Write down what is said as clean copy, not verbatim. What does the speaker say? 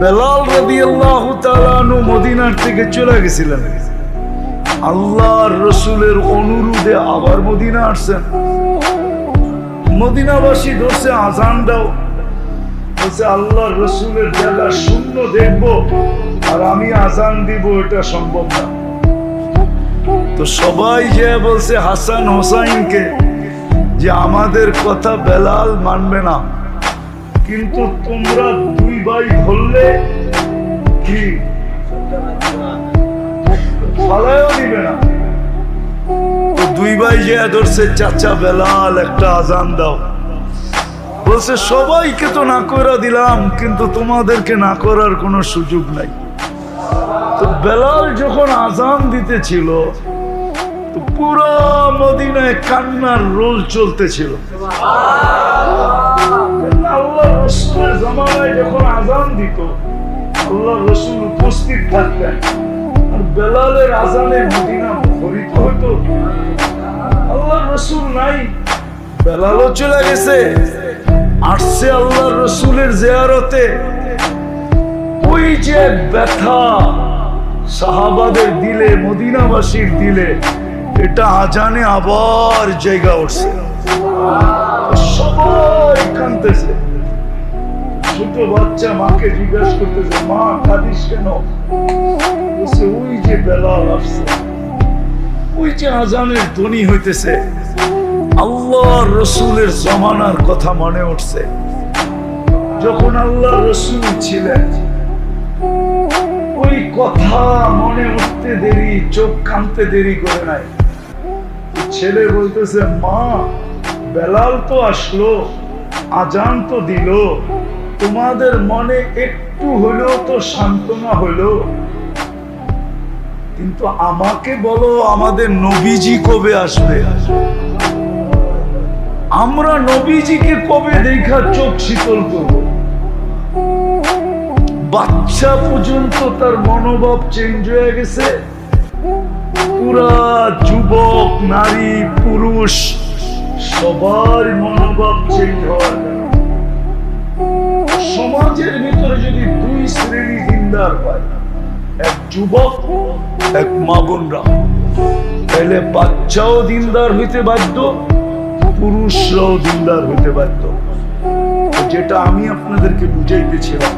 বেলাল রাদিয়াল্লাহু তাআলা আনহু মদিনার থেকে চলে গেছিলেন, আল্লাহর রসুলের অনুরোধে আবার মদিনা আসছেন। মদিনাবাসী ধরছে আজান দাও, বলছে আল্লাহর রসুলের জায়গা শূন্য দেখবো আর আমি আজান দিব, এটা সম্ভব না। তো সবাই যে বলছে হাসান হোসাইনকে যে আমাদের কথা বেলাল মানবে না, কিন্তু তোমরা দুই ভাই ধরলে কি ফালায়ও দিবে না। তো দুই ভাই যে ধরছে চাচা বেলাল একটা আজান দাও, বলছে সবাইকে তো না করে দিলাম, কিন্তু তোমাদেরকে না করার কোনো সুযোগ নাই। তো বেলাল যখন আজান দিতেছিল তো পুরো মদিনায় কান্নার রোল চলতেছিল। আল্লাহ রসুলের জামানায় যখন আজান দিত আল্লাহ রসুল উপস্থিত থাকতেন, আর বেলালের আজানে মদিনা মুখরিত হইতো। আল্লাহ রসুল নাই, বেলালও চলে গেছে, আসছে আল্লাহ রসুলের জিয়ারতে। ওই যে ব্যথা সাহাবাদের দিলে, মদিনাবাসীর দিলে, এটা আজানে আবার জায়গা উঠছে, সবাই কাঁদতেছে। ছোট বাচ্চা মাকে জিজ্ঞাসা করতেছে, মা কাঁদিস কেন? বলছে ওই যে বেলাল আসছে, ওই যে আজানের ধ্বনি হইতেছে, আল্লাহর রসুলের জমানার কথা মনে উঠছে। যখন আল্লাহ রসুল ছিলেন ওই কথা মনে উঠতে দেরি, চোখ কাঁদতে দেরি করে নাই। ছেলে বলতেছে, মা বেলাল তো আসলো, আজান তো দিল, তোমাদের মনে একটু হলেও তো সান্ত্বনা হলো, কিন্তু আমাকে বলো আমাদের নবীজি কবে আসবে? আমরা নবীজিকে কবে দেখা চোখ শীতল করব? বাচ্চা পর্যন্ত তার মনোভাব চেঞ্জ হয়ে গেছে, পুরা যুবক নারী পুরুষ সবার মনোভাব চেঞ্জ হওয়ার কারণে। সমাজের ভিতরে যদি দুই শ্রেণী দিনদার হয়, এক যুবক এক মা বোনরা, তাহলে বাচ্চাও দিনদার হইতে বাধ্য, পুরুষরাও দিনদার হইতে বাধ্য। যেটা আমি আপনাদেরকে বুঝাইতেছিলাম,